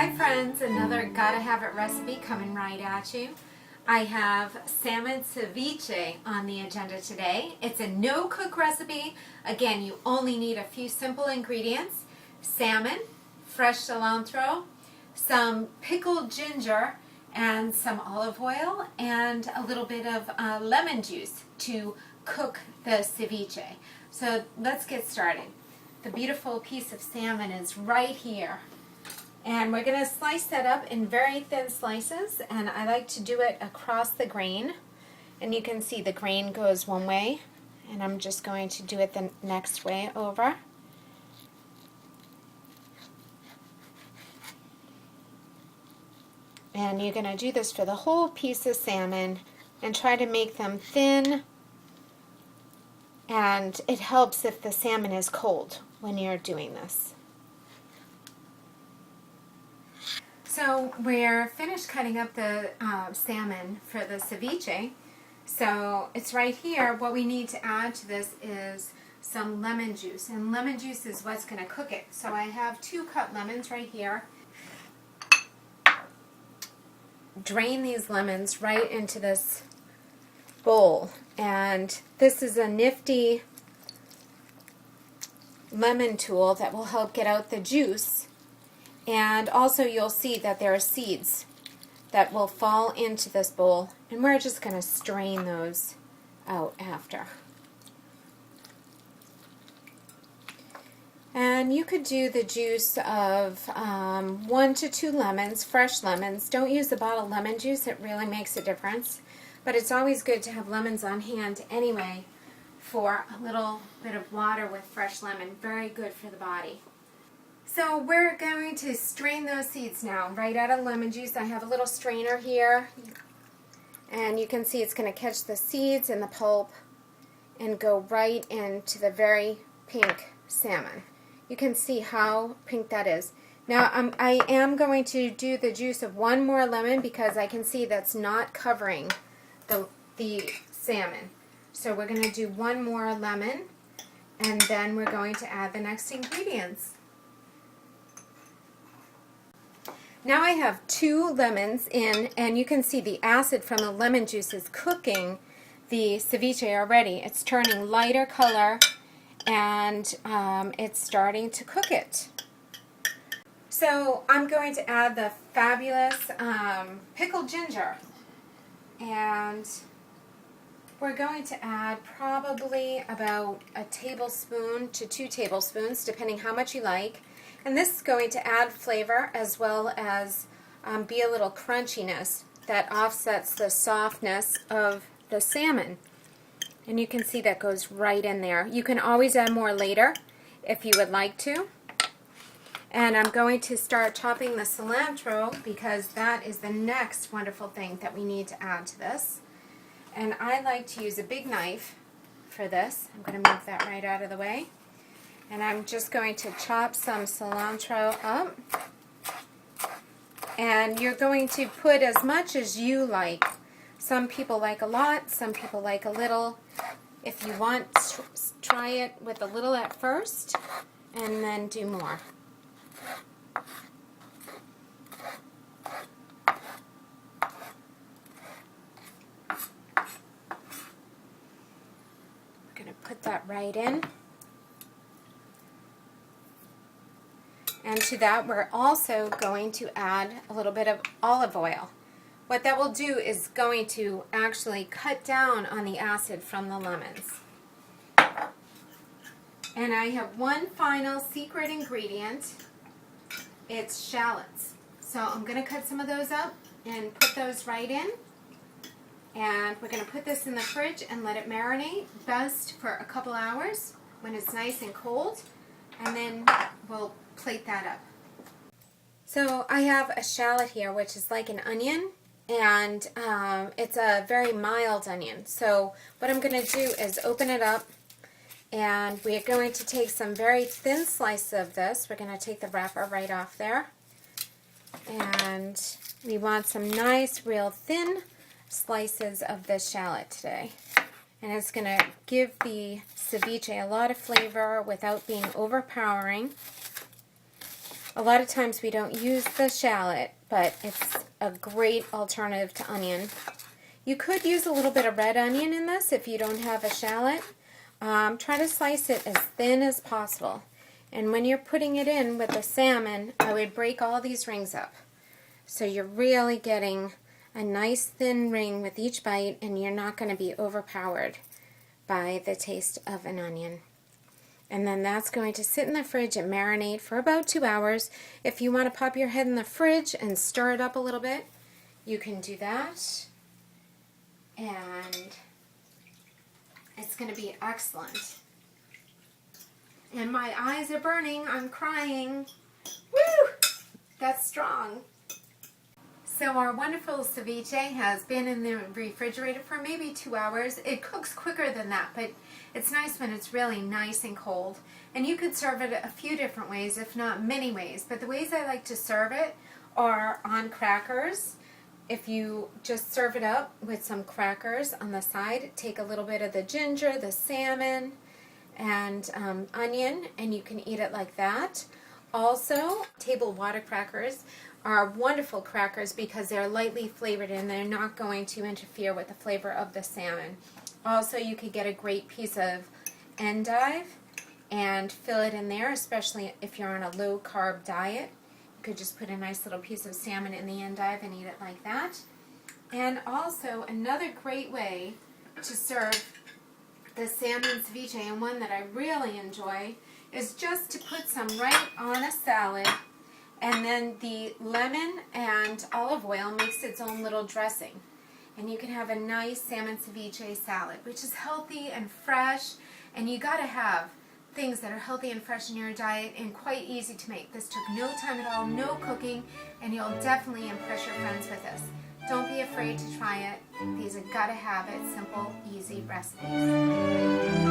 Hi friends, another Gotta Have It recipe coming right at you. I have salmon ceviche on the agenda today. It's a no-cook recipe. Again, you only need a few simple ingredients: salmon, fresh cilantro, some pickled ginger, and some olive oil, and a little bit of lemon juice to cook the ceviche. So let's get started. The beautiful piece of salmon is right here. And we're going to slice that up in very thin slices, and I like to do it across the grain. And you can see the grain goes one way, and I'm just going to do it the next way over. And you're going to do this for the whole piece of salmon and try to make them thin. And it helps if the salmon is cold when you're doing this. So we're finished cutting up the salmon for the ceviche. So it's right here. What we need to add to this is some lemon juice. And lemon juice is what's going to cook it. So I have 2 cut lemons right here. Drain these lemons right into this bowl. And this is a nifty lemon tool that will help get out the juice. And also you'll see that there are seeds that will fall into this bowl, and we're just going to strain those out after. And you could do the juice of 1 to 2 lemons, fresh lemons. Don't use the bottled lemon juice, it really makes a difference. But it's always good to have lemons on hand anyway for a little bit of water with fresh lemon. Very good for the body. So we're going to strain those seeds now right out of lemon juice. I have a little strainer here, and you can see it's going to catch the seeds and the pulp and go right into the very pink salmon. You can see how pink that is. Now I am going to do the juice of 1 more lemon because I can see that's not covering the salmon. So we're going to do 1 more lemon, and then we're going to add the next ingredients. Now I have 2 lemons in, and you can see the acid from the lemon juice is cooking the ceviche already. It's turning lighter color, and it's starting to cook it. So I'm going to add the fabulous pickled ginger, and we're going to add probably about a tablespoon to 2 tablespoons, depending how much you like. And this is going to add flavor as well as be a little crunchiness that offsets the softness of the salmon. And you can see that goes right in there. You can always add more later if you would like to. And I'm going to start chopping the cilantro because that is the next wonderful thing that we need to add to this. And I like to use a big knife for this. I'm going to move that right out of the way. And I'm just going to chop some cilantro up. And you're going to put as much as you like. Some people like a lot, some people like a little. If you want, try it with a little at first and then do more. We're going to put that right in. And to that, we're also going to add a little bit of olive oil. What that will do is going to actually cut down on the acid from the lemons. And I have one final secret ingredient. It's shallots. So I'm going to cut some of those up and put those right in. And we're going to put this in the fridge and let it marinate, best for a couple hours when it's nice and cold. And then we'll plate that up. So I have a shallot here, which is like an onion, and it's a very mild onion. So what I'm going to do is open it up, and we're going to take some very thin slices of this. We're going to take the wrapper right off there, and we want some nice, real thin slices of this shallot today. And it's going to give the ceviche a lot of flavor without being overpowering. A lot of times we don't use the shallot, but it's a great alternative to onion. You could use a little bit of red onion in this if you don't have a shallot. Try to slice it as thin as possible. And when you're putting it in with the salmon, I would break all these rings up. So you're really getting a nice thin ring with each bite, and you're not going to be overpowered by the taste of an onion. And then that's going to sit in the fridge and marinate for about 2 hours. If you want to pop your head in the fridge and stir it up a little bit, you can do that. And it's going to be excellent. And my eyes are burning. I'm crying. Woo! That's strong. So our wonderful ceviche has been in the refrigerator for maybe 2 hours. It cooks quicker than that, but it's nice when it's really nice and cold. And you could serve it a few different ways, if not many ways. But the ways I like to serve it are on crackers. If you just serve it up with some crackers on the side, take a little bit of the ginger, the salmon, and onion, and you can eat it like that. Also, table water crackers are wonderful crackers because they're lightly flavored and they're not going to interfere with the flavor of the salmon. Also, you could get a great piece of endive and fill it in there, especially if you're on a low-carb diet. You could just put a nice little piece of salmon in the endive and eat it like that. And also, another great way to serve the salmon ceviche, and one that I really enjoy, is just to put some right on a salad, and then the lemon and olive oil makes its own little dressing. And you can have a nice salmon ceviche salad, which is healthy and fresh, and you got to have things that are healthy and fresh in your diet and quite easy to make. This took no time at all, no cooking, and you'll definitely impress your friends with this. Don't be afraid to try it. These are gotta have it, simple, easy recipes.